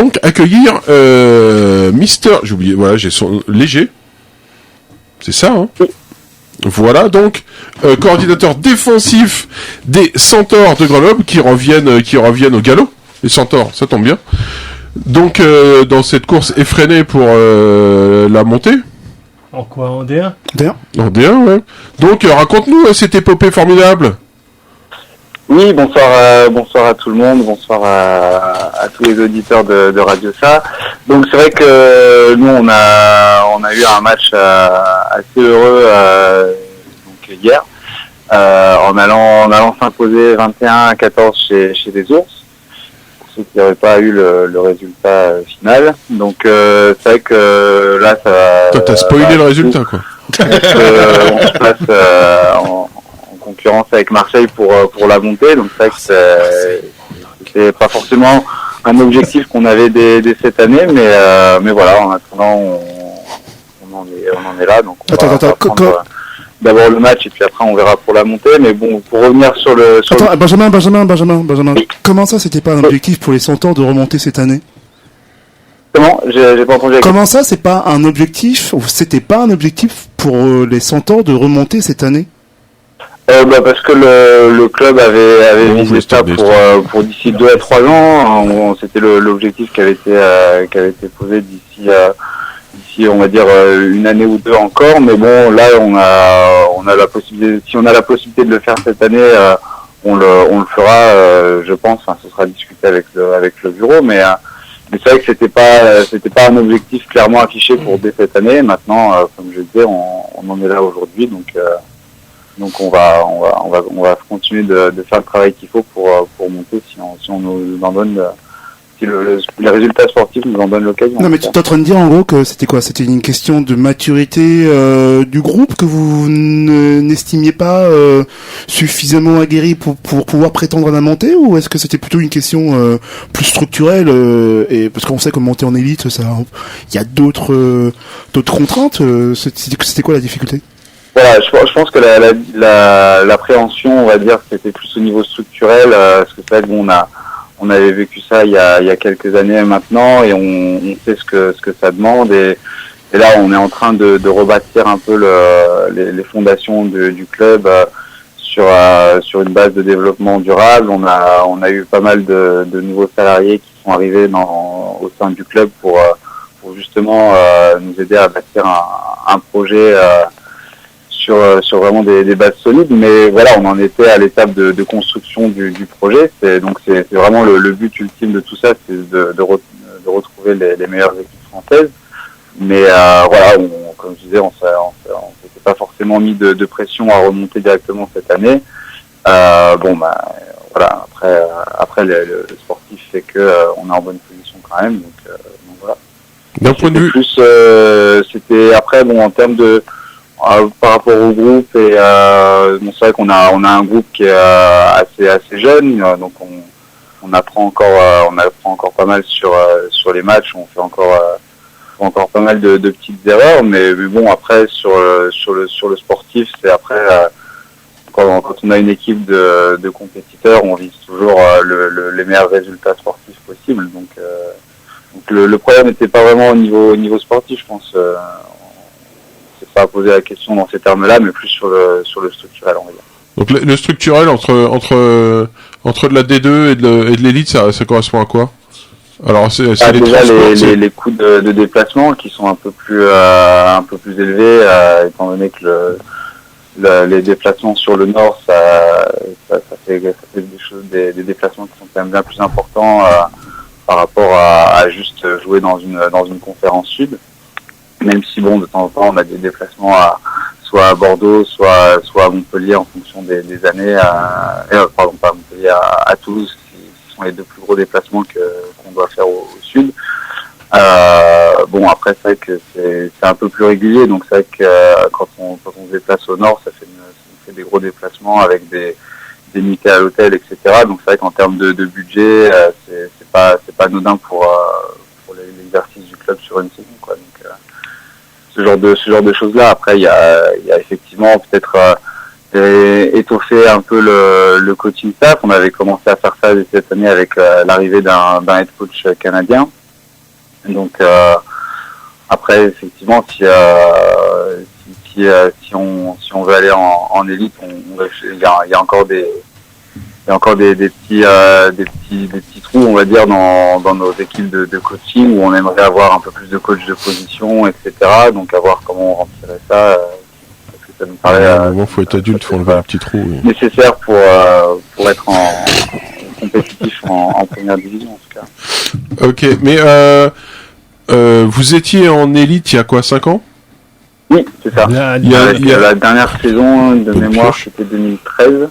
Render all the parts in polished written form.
donc accueillir Mister, j'ai oublié, voilà, j'ai son Léger. C'est ça, hein. Voilà, donc coordinateur défensif des Centaures de Grenoble qui reviennent au galop. Les Centaures, ça tombe bien. Donc dans cette course effrénée pour la montée. En quoi, en D1 D1. En D1, ouais. Donc raconte-nous cette épopée formidable. Oui, bonsoir à tout le monde, bonsoir à tous les auditeurs de Radio Ça. Donc c'est vrai que nous on a eu un match assez heureux donc hier en allant s'imposer 21-14 chez les Ours. Pour ceux qui n'auraient pas eu le résultat final. Donc c'est vrai que là ça va. Toi t'as spoilé le résultat quoi. On se passe en concurrence avec Marseille pour la montée, donc c'est vrai que c'est pas forcément un objectif qu'on avait dès cette année, mais voilà, en attendant on en est là, donc on va prendre d'abord le match et puis après on verra pour la montée, mais bon, pour revenir sur le... Benjamin, oui. Comment ça c'était pas un objectif pour les Centaures de remonter cette année? Comment? J'ai pas entendu. Comment ça c'est pas un objectif, ou c'était pas un objectif pour les Centaures de remonter cette année? Parce que le club avait visé ça pour d'ici 2 à 3 ans. C'était l'objectif qui avait été posé d'ici on va dire une année ou deux encore. Mais bon, là on a la possibilité. Si on a la possibilité de le faire cette année, on le fera. Je pense. Enfin, ce sera discuté avec le bureau. Mais c'est vrai que c'était pas un objectif clairement affiché pour dès cette année. Maintenant, comme je disais, on en est là aujourd'hui. Donc on va continuer de faire le travail qu'il faut pour monter si on nous en donne si les résultats sportifs nous en donnent l'occasion. Non mais tu es en train de dire en gros que c'était quoi? C'était une question de maturité du groupe, que vous n'estimiez pas suffisamment aguerri pour pouvoir prétendre à la montée, ou est-ce que c'était plutôt une question plus structurelle et parce qu'on sait que monter en élite, ça, il y a d'autres contraintes. C'était quoi la difficulté? Voilà, je pense que l'appréhension, on va dire, c'était plus au niveau structurel, parce que c'est vrai que bon, on avait vécu ça il y a quelques années maintenant, et on sait ce que ça demande, et là on est en train de rebâtir un peu les fondations du club sur une base de développement durable. On a eu pas mal de nouveaux salariés qui sont arrivés au sein du club pour justement nous aider à bâtir un projet sur vraiment des bases solides, mais voilà, on en était à l'étape de construction du projet. C'est vraiment le but ultime de tout ça, c'est de retrouver les meilleures équipes françaises. Mais voilà, comme je disais, on s'était pas forcément mis de pression à remonter directement cette année. Voilà, après le sportif fait que on est en bonne position quand même, donc voilà. D'un point de vue plus, c'était après bon en termes de par rapport au groupe, et c'est vrai qu'on a un groupe qui est assez jeune, donc on apprend encore pas mal sur les matchs, on fait encore pas mal de petites erreurs, mais bon, après sur le sportif, c'est après quand on a une équipe de compétiteurs, on vise toujours les meilleurs résultats sportifs possibles, donc le problème n'était pas vraiment au niveau sportif, je pense. Pas poser la question dans ces termes-là, mais plus sur le structurel, on va dire. Donc le structurel entre de la D2 et de l'élite, ça correspond à quoi? Alors c'est déjà les coûts de déplacement qui sont un peu plus élevés, étant donné que les déplacements sur le nord, ça fait des déplacements qui sont quand même bien plus importants par rapport à juste jouer dans une conférence sud. Même si bon, de temps en temps, on a des déplacements soit à Bordeaux, soit à Montpellier en fonction des années. Pardon, pas à Montpellier, à Toulouse, qui sont les deux plus gros déplacements qu'on doit faire au sud. Bon, après, c'est vrai que c'est un peu plus régulier, donc c'est vrai que quand on se déplace au nord, ça fait des gros déplacements avec des nuitées à l'hôtel, etc. Donc c'est vrai qu'en termes de budget, c'est pas anodin pour l'exercice du club sur une saison, quoi. Donc ce genre de choses là. Après il y a effectivement peut-être étoffer un peu le coaching staff. On avait commencé à faire ça cette année avec l'arrivée d'un head coach canadien Donc après, effectivement, si on veut aller en élite, il y a encore des petits trous, on va dire, dans nos équipes de coaching, où on aimerait avoir un peu plus de coach de position, etc. Donc à voir comment on remplirait ça. Parce que ça nous paraît. À un moment, faut être adulte, faut enlever les petits trous. Oui. Nécessaire pour être en compétitif en première division, en tout cas. Ok, mais vous étiez en élite il y a quoi, 5 ans? Oui, c'est ça. Il y a la dernière saison de mémoire, c'était 2013.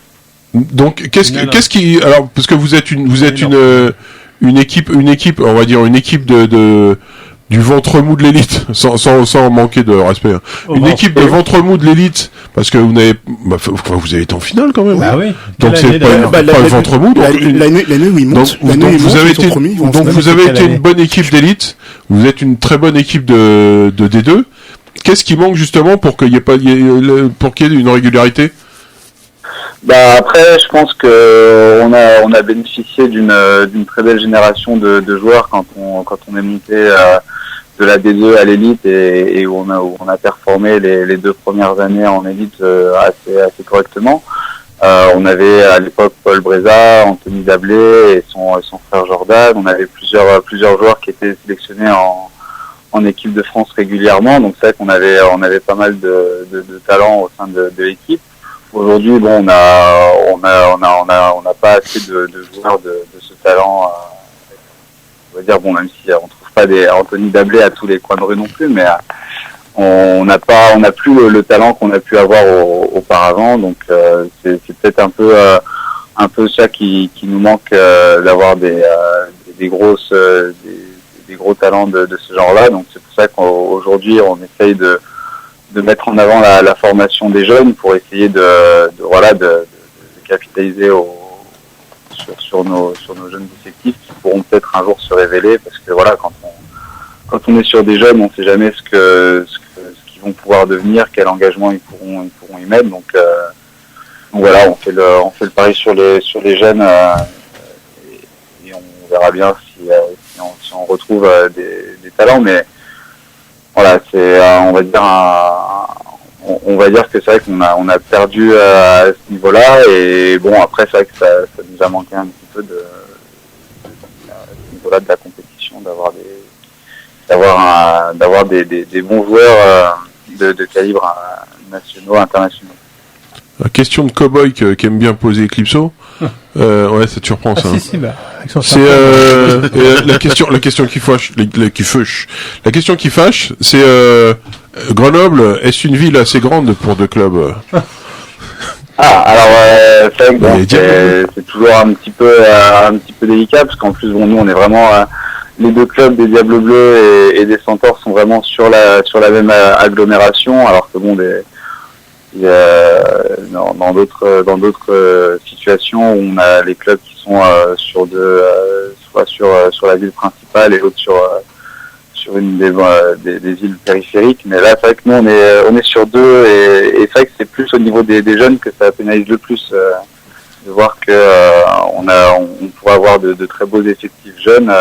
Donc qu'est-ce qui alors parce que vous êtes une équipe, on va dire une équipe de du ventre mou de l'élite, sans manquer de respect. Hein. Une équipe de ventre mou de l'élite, parce que vous avez été en finale quand même. Bah oui. Donc c'est pas le ventre mou. L'année où ils montent. Donc vous avez été une bonne équipe d'élite. Vous êtes une très bonne équipe de D2. Qu'est-ce qui manque justement pour qu'il y ait une régularité? Bah après, je pense que on a bénéficié d'une très belle génération de joueurs quand on est monté de la D2 à l'élite et où on a performé les 2 premières années en élite assez correctement. On avait à l'époque Paul Breza, Anthony Dablé et son frère Jordan. On avait plusieurs joueurs qui étaient sélectionnés en équipe de France régulièrement. Donc c'est vrai qu'on avait pas mal de talents au sein de l'équipe. Aujourd'hui, bon, on n'a pas assez de joueurs de ce talent. On va dire, bon, même si on trouve pas des Anthony Dablé à tous les coins de rue non plus, mais on n'a plus le talent qu'on a pu avoir auparavant. Donc c'est peut-être un peu ça qui nous manque, d'avoir des gros talents de ce genre-là. Donc c'est pour ça qu'aujourd'hui on essaye de mettre en avant la formation des jeunes pour essayer de capitaliser sur nos jeunes effectifs qui pourront peut-être un jour se révéler, parce que voilà, quand on est sur des jeunes, on sait jamais ce qu'ils vont pouvoir devenir, quel engagement ils pourront y mettre. Donc voilà, on fait le pari sur les jeunes et on verra bien si on retrouve des talents, mais voilà, c'est on va dire que c'est vrai qu'on a perdu à ce niveau-là, et bon, après c'est vrai que ça nous a manqué un petit peu à ce niveau-là de la compétition, d'avoir des bons joueurs de calibre nationaux, internationaux. La question de cow-boy qu'aime bien poser Eclipso. Ouais, ça te surprend, ça. Si, bah, c'est la question qui fâche, La question qui fâche, c'est Grenoble, est-ce une ville assez grande pour 2 clubs? Alors c'est vrai que bon, c'est toujours un petit peu délicat, parce qu'en plus bon, nous on est vraiment les 2 clubs des Diables Bleus et des Centaures sont vraiment sur la même agglomération, alors que bon, dans d'autres situations où on a les clubs qui sont soit sur la ville principale et l'autre sur une des villes périphériques. Mais là, c'est vrai que nous on est sur 2, et c'est vrai que c'est plus au niveau des jeunes que ça pénalise le plus, de voir que on pourrait avoir de très beaux effectifs jeunes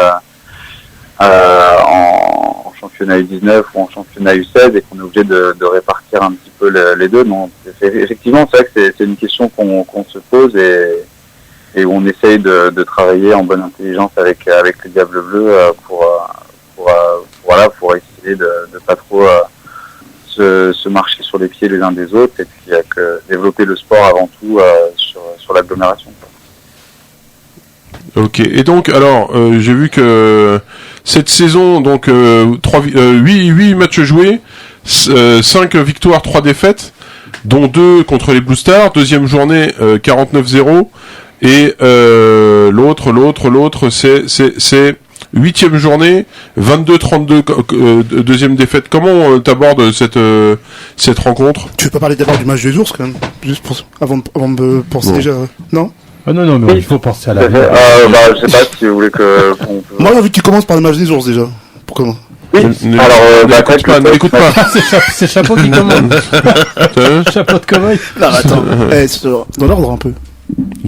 en championnat U19 ou en championnat U16, et qu'on est obligé de répartir un petit peu les deux. Donc effectivement, c'est vrai que c'est une question qu'on se pose, et où on essaye de travailler en bonne intelligence avec les Diables Bleus pour essayer de pas trop se marcher sur les pieds les uns des autres, et puis développer le sport avant tout sur l'agglomération. Ok, et donc alors j'ai vu que cette saison, donc 8 matchs joués, 5 victoires, 3 défaites, dont 2 contre les Blue Stars, deuxième journée 49-0, et l'autre c'est 8e journée 22-32, deuxième défaite. Comment t'abordes cette rencontre? Tu veux pas parler d'abord du match des ours quand même, juste avant de penser déjà, non? Ah non, mais il faut penser à la vie. Je sais pas si vous voulez que... Moi, j'ai envie que tu commences par le match des ours, déjà. Pour comment? Oui, alors... n'écoute pas. C'est Chapeau qui commande. Chapeau de cow-boy. Non, attends. C'est dans l'ordre, un peu.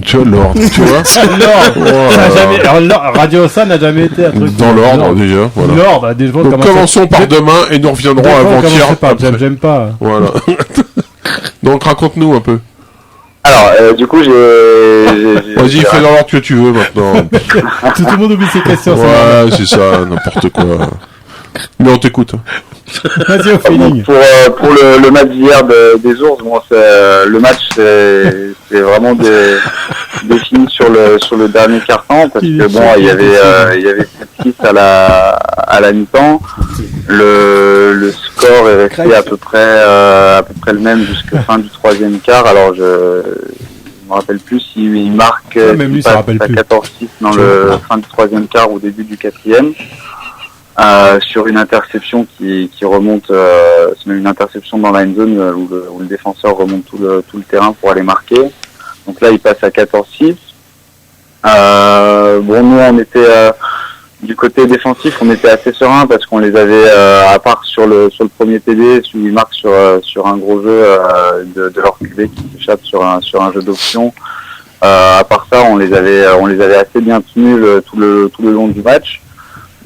Tu vois, l'ordre, tu vois. L'ordre. Ça a jamais... Alors, Radio Ça n'a jamais été un truc. Dans l'ordre, déjà, voilà. L'ordre, bah, déjà, Donc, commençons par demain et nous reviendrons avant-hier. J'aime pas. Voilà. Donc, raconte-nous un peu. Alors, du coup, Vas-y, fais dans l'ordre que tu veux maintenant. Tout le monde oublie ses questions. Ouais, c'est ça, n'importe quoi. Mais on t'écoute. Vas-y, au feeling. Pour le match d'hier des Ours, bon, le match c'est vraiment défini sur le dernier quart-temps parce que bon, il y avait 7-6 à la mi-temps. Le score est resté à peu près le même jusqu'à fin du troisième quart. Alors je me rappelle plus s'il marque même lui, à 14-6 dans le fin du troisième quart ou début du quatrième. Sur une interception qui remonte, c'est même une interception dans la end zone où le défenseur remonte tout le terrain pour aller marquer. Donc là, il passe à 14-6. Bon, nous, on était du côté défensif, on était assez serein parce qu'on les avait, à part sur le premier TD, où ils marquent sur un gros jeu de leur QB qui s'échappe sur un jeu d'option. À part ça, on les avait assez bien tenus tout le long du match.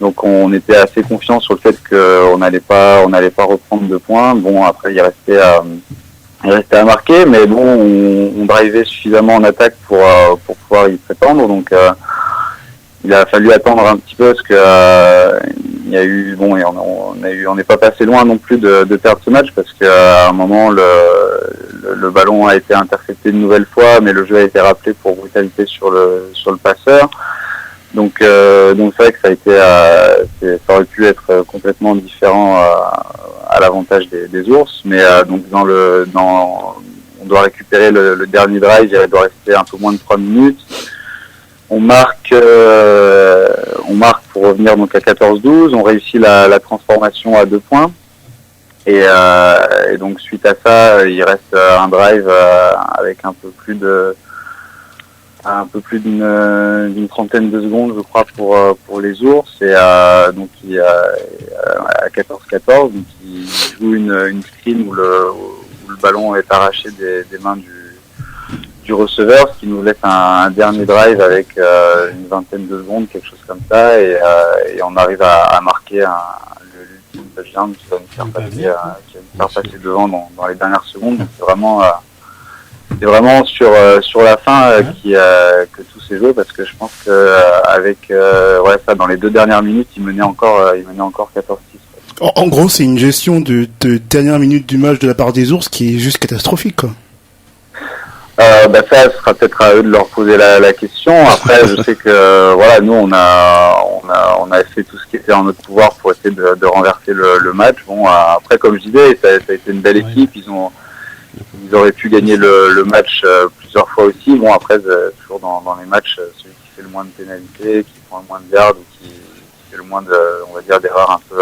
Donc on était assez confiant sur le fait qu'on n'allait pas reprendre de points. Bon, après il restait à marquer, mais bon, on drivait suffisamment en attaque pour pouvoir y prétendre. Donc il a fallu attendre un petit peu parce que il y a eu on n'est pas passé loin non plus de perdre ce match parce qu'à un moment le ballon a été intercepté une nouvelle fois, mais le jeu a été rappelé pour brutalité sur le passeur. Donc c'est vrai que ça aurait pu être complètement différent à l'avantage des Ours, mais donc on doit récupérer le dernier drive, il doit rester un peu moins de 3 minutes. On marque pour revenir donc à 14-12, on réussit la transformation à 2 points. Et donc suite à ça, il reste un drive avec un peu plus d'une trentaine de secondes, je crois, pour les Ours, et donc il à 14-14, donc il joue une screen où le ballon est arraché des mains du receveur, ce qui nous laisse un dernier drive avec une vingtaine de secondes, quelque chose comme ça, et on arrive à marquer l'ultime touchdown qui va nous faire passer devant dans les dernières secondes. Donc c'est vraiment sur la fin que tout s'est joué, parce que je pense que avec ça, dans les 2 dernières minutes, il menait encore 14-6. En gros, c'est une gestion de dernière minute du match de la part des Ours qui est juste catastrophique, quoi. Ça sera peut-être à eux de leur poser la question. Après, je sais que nous on a fait tout ce qui était en notre pouvoir pour essayer de renverser le match. Bon, après, comme je disais, ça a été une belle équipe. Ils auraient pu gagner le match plusieurs fois aussi. Bon, après, toujours dans les matchs, celui qui fait le moins de pénalités, qui prend le moins de yards ou qui fait le moins on va dire, d'erreurs un peu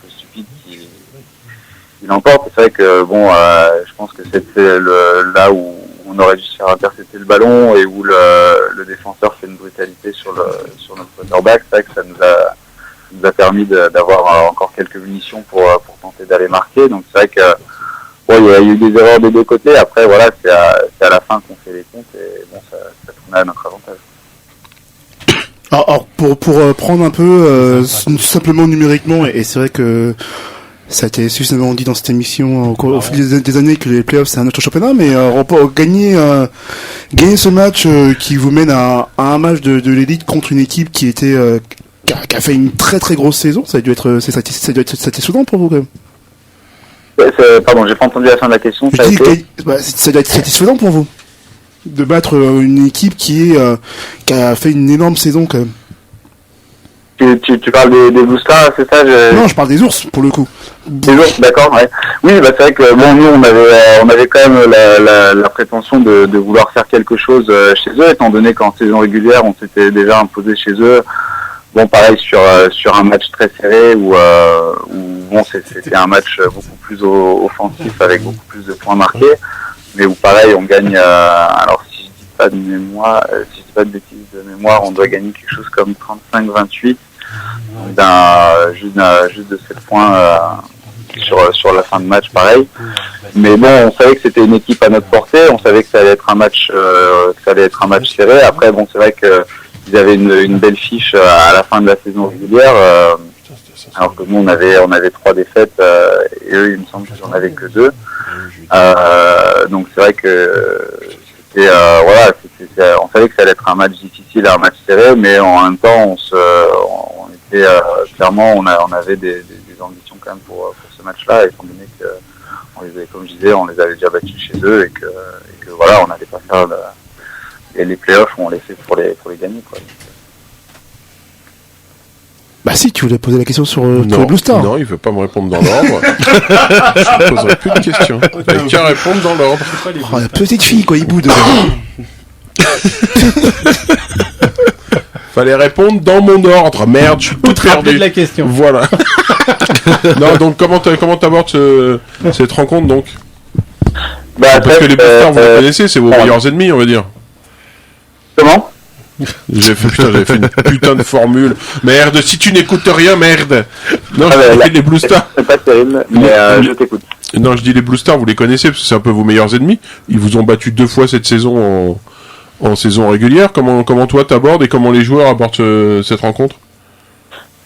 stupides, qui l'emporte. C'est vrai que je pense que c'était là où on aurait dû se faire intercepter le ballon et où le défenseur fait une brutalité sur notre quarterback. C'est vrai que ça nous a permis d'avoir encore quelques munitions pour tenter d'aller marquer. Donc c'est vrai que il y a eu des erreurs des deux côtés. Après, c'est à la fin qu'on fait les comptes et bon, ça tourne à notre avantage. Alors pour prendre un peu simplement numériquement, et c'est vrai que ça a été suffisamment dit dans cette émission au fil des années que les playoffs c'est un autre championnat, mais gagner ce match qui vous mène à un match de l'élite contre une équipe qui a fait une très très grosse saison, ça doit être satisfaisant pour vous quand même. Pardon, j'ai pas entendu la fin de la question. Ça doit être satisfaisant pour vous de battre une équipe qui a fait une énorme saison quand même. Tu parles des boosters, c'est ça? Non, je parle des Ours pour le coup. Des Ours, d'accord, ouais. Oui, c'est vrai que nous on avait quand même la prétention de vouloir faire quelque chose chez eux, étant donné qu'en saison régulière on s'était déjà imposé chez eux. Bon, pareil sur un match très serré où c'était un match beaucoup plus offensif avec beaucoup plus de points marqués, mais où pareil on gagne. Alors si je dis pas de bêtises de mémoire, on doit gagner quelque chose comme 35-28, juste de 7 points sur la fin de match, pareil. Mais bon, on savait que c'était une équipe à notre portée, on savait que ça allait être un match serré. Après, bon, c'est vrai que ils avaient une belle fiche à la fin de la saison régulière, alors que nous on avait 3 défaites et eux, il me semble qu'ils en avaient que 2. Donc c'est vrai que c'était on savait que ça allait être un match difficile, un match serré, mais en même temps on était clairement on avait des ambitions quand même pour ce match-là, étant donné que comme je disais, on les avait déjà battus chez eux et que voilà, on n'allait pas faire les playoffs, on les fait pour les gagner, quoi. Bah si, tu voulais poser la question sur le Blue Star. Non, il veut pas me répondre dans l'ordre. Je ne poserai plus de questions. Il n'a qu'à répondre dans l'ordre. Oh, la petite fille, quoi, il boude. Fallait répondre dans mon ordre. Merde, je suis tout perdu. De la question. Voilà. Non, donc comment t'abordes cette rencontre, donc? Parce que les Blue Stars, vous les connaissez, c'est vos meilleurs ennemis, on va dire. Comment? J'avais fait une putain de formule. Merde, si tu n'écoutes rien, merde. Non, les Blue Stars. C'est pas terrible, mais je t'écoute. Non, je dis les Blue Stars, vous les connaissez, parce que c'est un peu vos meilleurs ennemis. Ils vous ont battu 2 fois cette saison en saison régulière. Comment toi t'abordes et comment les joueurs abordent cette rencontre?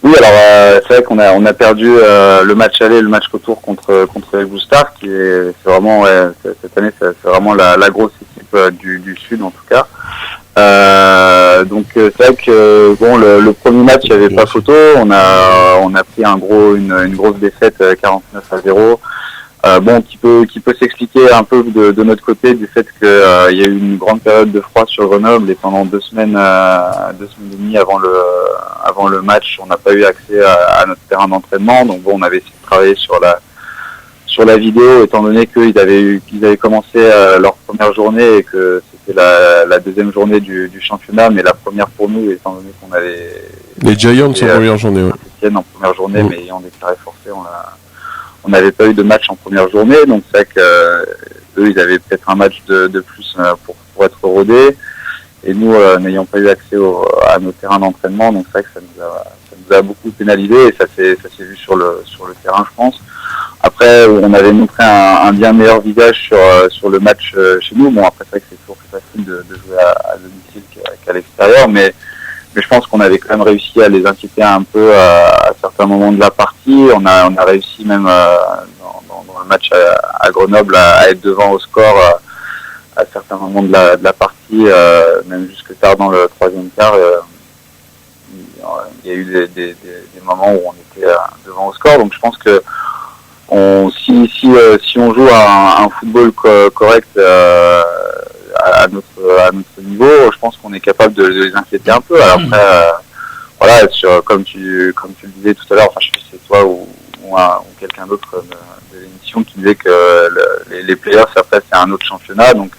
Oui, alors c'est vrai qu'on a perdu le match aller et le match retour contre les Blue Stars, c'est vraiment cette année c'est vraiment la grosse équipe du Sud en tout cas. Donc c'est vrai que bon le premier match il n'y avait pas photo, on a pris une grosse défaite 49-0. Bon qui peut s'expliquer un peu de notre côté du fait que il y a eu une grande période de froid sur Grenoble et pendant 2 semaines et demie avant le match, on n'a pas eu accès à notre terrain d'entraînement. Donc bon, on avait essayé de travailler sur la vidéo, étant donné qu'ils avaient commencé leur première journée et que c'était la deuxième journée du championnat, mais la première pour nous, étant donné qu'on avait les Giants en première journée, ouais. En première journée, mais ayant déclaré forfait, on n'avait pas eu de match en première journée, donc c'est vrai que eux ils avaient peut-être un match de plus pour être rodés, et nous n'ayant pas eu accès à nos terrains d'entraînement, donc c'est vrai que ça nous a beaucoup pénalisé et ça s'est vu sur le terrain, je pense. Après, on avait montré un bien meilleur visage sur le match chez nous. Bon, après, c'est vrai que c'est toujours plus facile de jouer à domicile qu'à l'extérieur, mais je pense qu'on avait quand même réussi à les inquiéter un peu à certains moments de la partie. On a réussi même dans le match à Grenoble à être devant au score à certains moments de la partie, même jusque tard dans le troisième quart. Il y a eu des moments où on était devant au score, donc je pense que si on joue à un football correct à notre niveau, je pense qu'on est capable de les inquiéter un peu. Alors après, voilà, comme tu le disais tout à l'heure, enfin je sais pas si c'est toi ou quelqu'un d'autre de l'émission qui disait que les playoffs après c'est un autre championnat, donc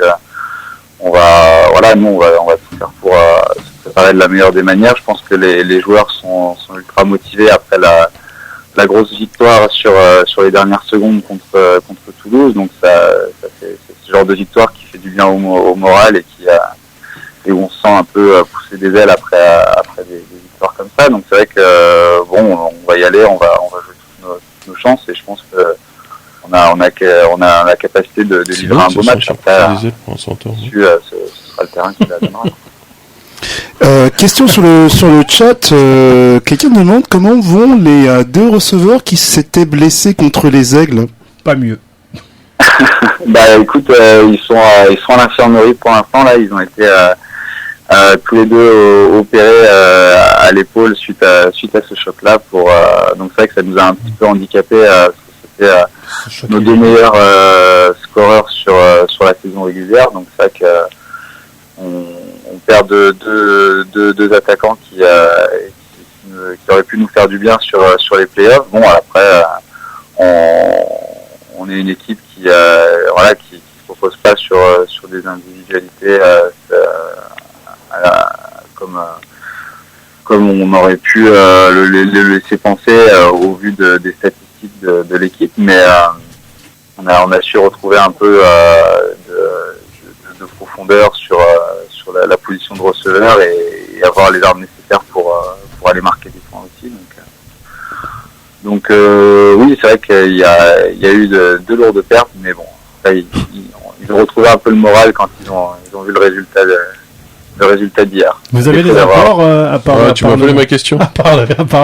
on va tout faire pour se préparer de la meilleure des manières. Je pense que les joueurs sont ultra motivés après la grosse victoire sur les dernières secondes contre Toulouse, donc c'est ce genre de victoire qui fait du bien au moral et où on se sent un peu pousser des ailes après des victoires comme ça. Donc c'est vrai que bon, on va y aller, on va jouer toutes nos chances, et je pense que on a la capacité de livrer un beau match. Après, ce sera le terrain qui la donnera. Question sur le chat, quelqu'un demande comment vont les 2 receveurs qui s'étaient blessés contre les Aigles. Pas mieux. Bah écoute, ils sont à l'infirmerie pour l'instant. Là, ils ont été tous les 2 opérés à l'épaule suite à ce choc-là. Donc c'est vrai que ça nous a un petit peu handicapé. C'était nos 2 meilleurs scoreurs sur la saison régulière. Donc c'est vrai que on perd deux attaquants qui auraient pu nous faire du bien sur les playoffs. Bon, après, on est une équipe qui se propose pas sur des individualités comme on aurait pu le laisser penser au vu des statistiques de l'équipe, mais on a su retrouver un peu de profondeur sur la position de receveur et avoir les armes nécessaires pour aller marquer des points aussi. Donc oui, c'est vrai qu'il y a eu de lourdes pertes, mais bon, après, ils ont retrouvé un peu le moral quand ils ont vu le résultat d'hier. Vous avez des apports à part tu m'as volé ma question. À part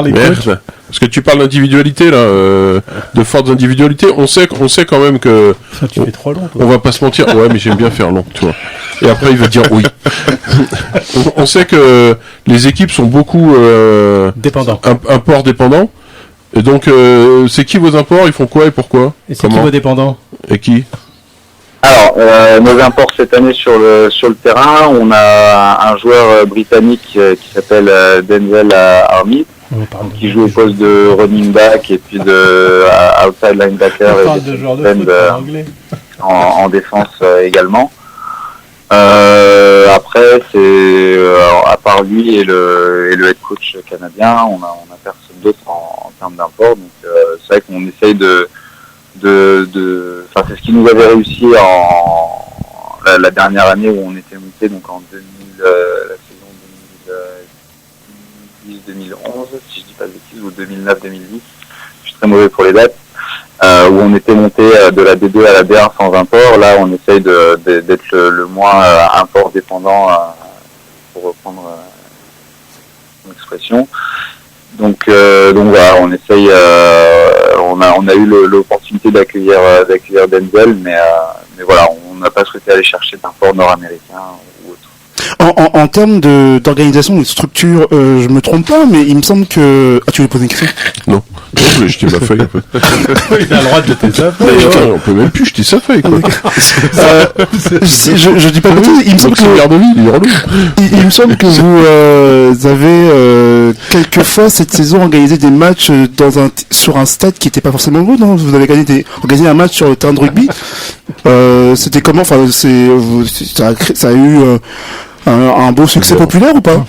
les coachs. Merde. Parce que tu parles d'individualité là, de fortes individualités. On sait quand même que Tu fais trop long. on va pas se mentir. Ouais, mais j'aime bien faire long, tu vois. Et après il va dire oui. on sait que les équipes sont beaucoup Dépendants. import dépendants. Et donc c'est qui vos imports? Ils font quoi et pourquoi? Et c'est qui vos dépendants? Et qui? Alors, nos imports cette année sur le terrain, on a un joueur britannique qui s'appelle Denzel Army, qui joue au poste de running back et puis de outside linebacker en défense également. Après, c'est à part lui et le head coach canadien, on a personne d'autre en termes d'import. Donc c'est vrai qu'on essaye enfin, c'est ce qui nous avait réussi la dernière année où on était monté, donc en la saison 2010-2011, si je dis pas de bêtises, ou 2009-2010. Je suis très mauvais pour les dates. Où on était monté de la D2 à la D1 sans import. Là, on essaye d'être le moins import dépendant, pour reprendre une expression. Donc voilà, on essaye. On a eu l'opportunité d'accueillir Denzel, mais voilà, on n'a pas souhaité aller chercher d'import nord-américain ou autre. En termes d'organisation et de structure, je me trompe pas, mais il me semble que... Ah, tu voulais poser une question? Non, je voulais jeter ma feuille un peu. Il a le droit de jeter sa feuille. On peut même plus jeter sa feuille, quoi. Je dis pas de bêtises, il me semble il me semble que vous avez quelques fois cette saison organisé des matchs sur un stade qui était pas forcément beau, non? Vous avez organisé un match sur le terrain de rugby. C'était comment? Enfin, ça a eu un beau succès populaire ou pas?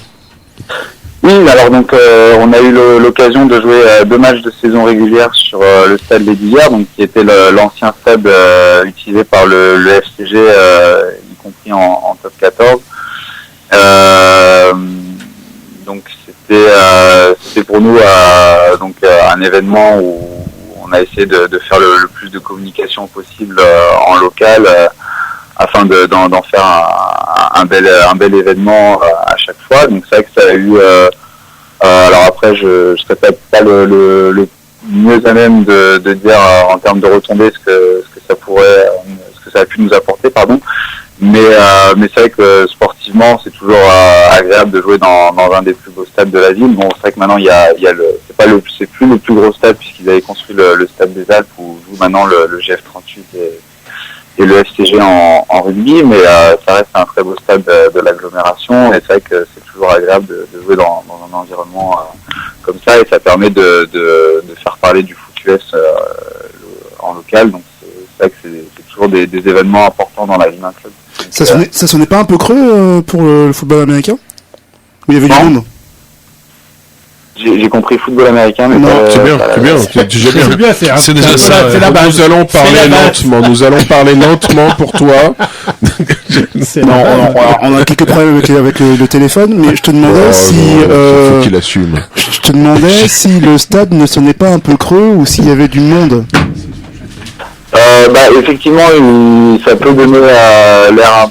Oui, alors donc on a eu l'occasion de jouer 2 matchs de saison régulière sur le stade Les Dillères, donc qui était l'ancien stade utilisé par le FCG, y compris en top 14. Donc c'était pour nous un événement où on a essayé de faire le plus de communication possible en local, afin d'en faire un bel événement à chaque fois. Donc c'est vrai que ça a eu alors après je serais peut-être pas le mieux à même de dire en termes de retombées ce que ça a pu nous apporter, pardon. Mais c'est vrai que sportivement c'est toujours agréable de jouer dans un des plus beaux stades de la ville. Bon, c'est vrai que maintenant c'est plus le plus gros stade puisqu'ils avaient construit le stade des Alpes où joue maintenant le GF38 et le FCG en rugby, mais ça reste un très beau stade de l'agglomération, et c'est vrai que c'est toujours agréable de jouer dans un environnement comme ça, et ça permet de faire parler du foot US en local. Donc c'est vrai que c'est toujours des événements importants dans la vie d'un club. Donc, ça sonnait pas un peu creux pour le football américain? Où il y avait du monde? J'ai compris football américain, mais non, c'est bien. C'est déjà ça. Nous allons parler lentement. Nous allons parler lentement pour toi. On a quelques problèmes avec le téléphone, mais je te demandais faut qu'il assume. Je te demandais si le stade ne sonnait pas un peu creux ou s'il y avait du monde. Effectivement, ça peut donner l'air un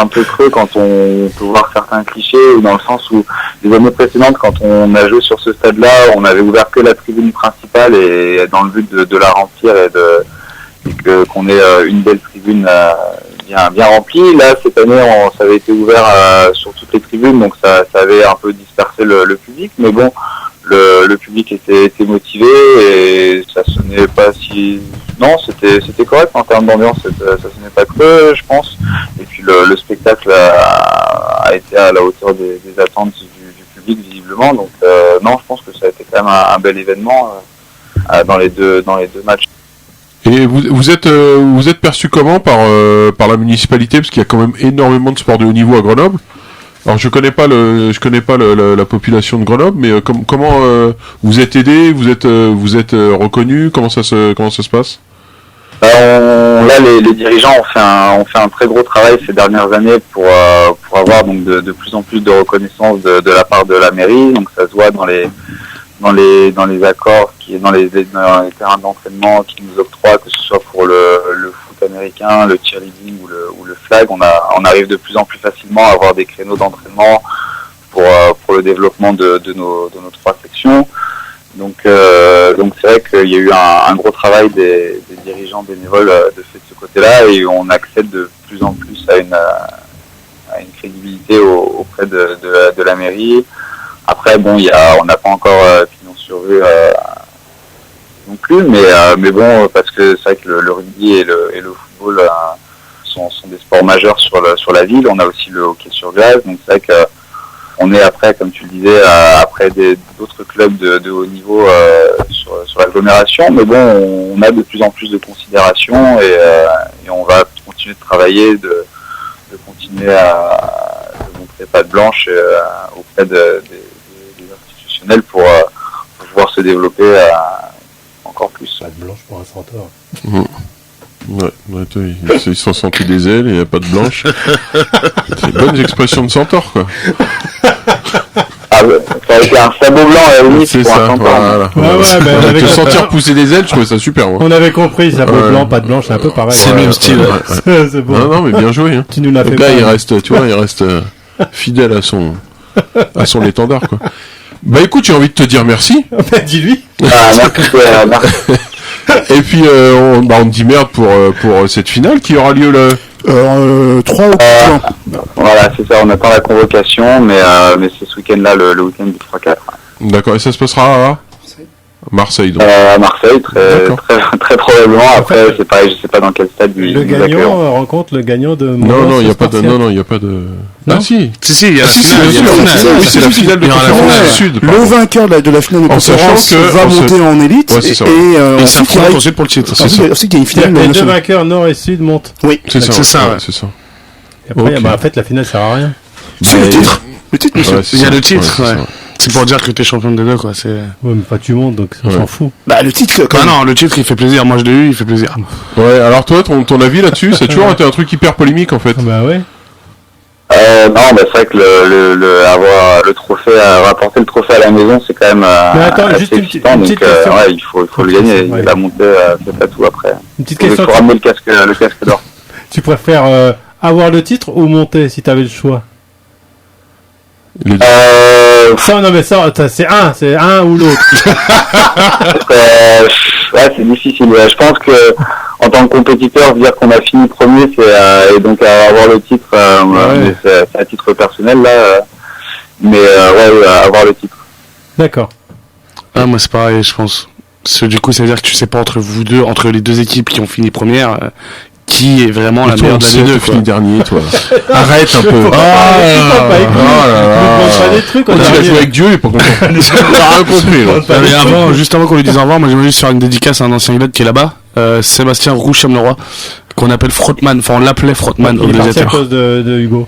peu creux quand on peut voir certains clichés, ou dans le sens où les années précédentes, quand on a joué sur ce stade-là, on avait ouvert que la tribune principale, et dans le but de la remplir et qu'on ait une belle tribune bien remplie. Là, cette année, ça avait été ouvert sur toutes les tribunes, donc ça avait un peu dispersé le public, mais bon, le public était motivé et ça sonnait pas si... Non, c'était correct en termes d'ambiance, ça sonnait pas creux, je pense. Et puis le spectacle a été à la hauteur des attentes du public, visiblement. Donc non, je pense que ça a été quand même un bel événement dans les deux matchs. Et vous êtes perçu comment par la municipalité, parce qu'il y a quand même énormément de sports de haut niveau à Grenoble. Alors je connais pas la population de Grenoble, mais comment vous êtes aidé, vous êtes reconnu, comment ça se passe? Là, les dirigeants ont fait un très gros travail ces dernières années pour avoir donc de plus en plus de reconnaissance de la part de la mairie. Donc ça se voit dans dans les accords, dans les terrains d'entraînement qu'ils nous octroient, que ce soit pour le foot américain, le cheerleading ou le flag, on arrive de plus en plus facilement à avoir des créneaux d'entraînement pour le développement de nos 3 sections. Donc c'est vrai qu'il y a eu un gros travail des dirigeants bénévoles de fait de ce côté-là, et on accède de plus en plus à une crédibilité auprès de la mairie. Après, bon, on n'a pas encore pignon sur rue non plus, mais bon, parce que c'est vrai que le rugby et le football sont des sports majeurs sur la ville. On a aussi le hockey sur glace, donc c'est vrai que on est après, comme tu le disais, après d'autres clubs de haut niveau sur l'agglomération, mais bon, on a de plus en plus de considération, et on va continuer de travailler, de continuer à montrer patte blanche auprès des institutionnels pour pouvoir se développer encore plus. Patte blanche pour un centaure. Ouais, ils sont sentis des ailes et il n'y a pas de blanche. C'est une bonne expression de centaure, quoi. Ah, ça a été un sabot blanc à la limite c'est pour ça, un centaure. Voilà. Te sentir pousser des ailes, je trouvais ça super, moi. On avait compris, sabot blanc, patte blanche, c'est un peu pareil. C'est le même style. C'est bon. Non, mais bien joué, hein. Tu nous l'as fait. Le gars, il reste fidèle à son étendard, quoi. Bah écoute, j'ai envie de te dire merci. Dis-lui. Merci. Et puis on te dit merde pour cette finale qui aura lieu le 3 ou 4 juin. Voilà, c'est ça, on attend la convocation, mais c'est ce week-end-là, le week-end du 3-4. D'accord, et ça se passera à Marseille, donc. À Marseille, très probablement. Après, c'est pareil, je sais pas dans quel stade le gagnant rencontre le gagnant de Non, il y a pas de Non. Ah si. Si, il y a la Si, bien sûr. Oui, c'est la finale de conférence Sud. Le vainqueur de la finale de conférence va monter en élite, Ouais, c'est ça. et Et ça ensuite, affronte ensuite pour le titre. ensuite, il y a une finale Les deux nationale. vainqueurs nord et sud montent. Oui, C'est ça. C'est ça, ouais. C'est ça. Et après, Ok. en fait, la finale sert à rien. c'est le titre. Le titre, monsieur. Ouais, c'est Il y a ça. le titre, Ouais, c'est ouais. ça. C'est pour dire que t'es champion des deux, quoi. C'est... Ouais, mais pas tu montes, donc on Ouais. s'en fout. Bah, le titre, quand Ah même. non, le titre, il fait plaisir. Moi, je l'ai eu, il fait plaisir. Ouais, alors toi, ton avis là-dessus, ça a toujours été un truc hyper polémique, en fait. Ah bah ouais. Non, bah, c'est vrai que avoir le trophée, rapporter le trophée à la maison, c'est quand même Mais attends, assez juste une excitant, petite donc question. ouais, il faut le gagner. Ouais. La montée, c'est pas tout après. Une petite Il question. faut ramener le casque d'or. Tu préfères avoir le titre ou monter si t'avais le choix? Les deux. Ça, non mais ça, c'est un ou l'autre. Ouais, c'est difficile. Ouais. Je pense que en tant que compétiteur, dire qu'on a fini premier, et donc avoir le titre, Ouais. c'est à titre personnel là. Mais ouais, avoir le titre. D'accord. Ah, moi, c'est pareil, je pense. Parce que du coup, ça veut dire que tu sais pas entre les deux équipes qui ont fini première, qui est vraiment la Et toi, meilleure on de sait, les deux, tu quoi. finis dernier, toi. Arrête un peu. Faut pas écouter. oh là là. Ne demande pas des trucs, on Tu a vas rien. jouer avec Dieu, il est pas content. T'as rien compris, là. Ah, mais juste avant qu'on lui dise au revoir, moi j'aimerais juste faire une dédicace à un ancien élève qui est là-bas, Sébastien Roucham-Leroy, qu'on appelle Frottman, enfin on l'appelait Frottman au Il est parti à gladiateur. cause de Hugo.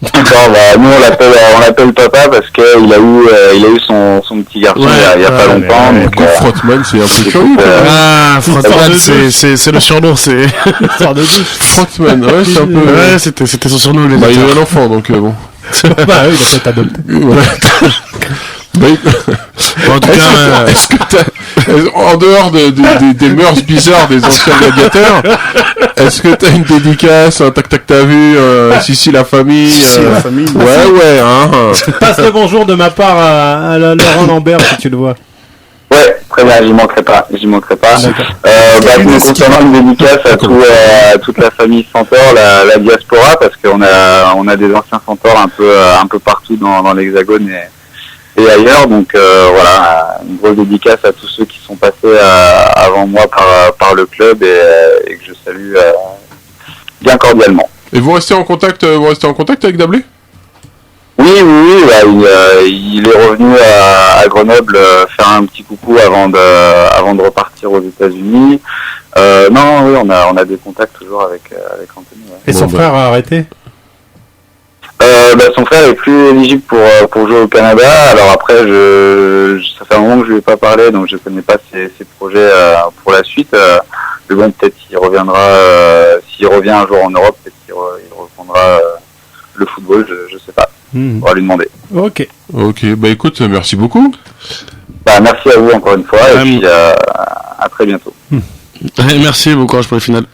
D'accord, bah, nous on l'appelle papa parce que il a eu son petit garçon Ouais, il y a pas longtemps. ouais, donc, Pourquoi Frottman, c'est un peu curieux, quoi. Ah, Frottman, de c'est le surnom, c'est... Histoire de douche. Frottman, ouais, c'est un peu... Ouais, c'était son surnom, les Bah, il a lecteurs. un enfant, donc bon. Bah oui, il a peut-être adopté. Voilà. Bah, Bon, en tout cas, est-ce que en dehors des mœurs bizarres des anciens gladiateurs, est-ce que t'as une dédicace, un tac tac t'as vu, si la famille, Si, la famille. ouais, hein. Passe le bonjour de ma part à Laurent Lambert si tu le vois. Ouais, très bien, j'y manquerai pas. Concernant une dédicace à toute la famille Centaure, la diaspora, parce qu'on a des anciens Centaures un peu partout dans l'Hexagone et ailleurs, donc voilà, une grosse dédicace à tous ceux qui sont passés avant moi par le club et que je salue bien cordialement. Et vous restez en contact avec Dablé? Oui, il est revenu à Grenoble faire un petit coucou avant de repartir aux États-Unis. Non, oui, on a des contacts toujours avec Anthony. Ouais. Et son frère a arrêté. Son frère est plus éligible pour jouer au Canada. Alors après, ça fait un moment que je lui ai pas parlé, donc je connais pas ses projets pour la suite. Mais bon, peut-être s'il reviendra, s'il revient un jour en Europe, peut-être qu'il reprendra le football. Je sais pas. On va lui demander. Ok. Ok, bah écoute, merci beaucoup. Merci à vous encore une fois et puis à très bientôt. Merci, bon courage pour les finales.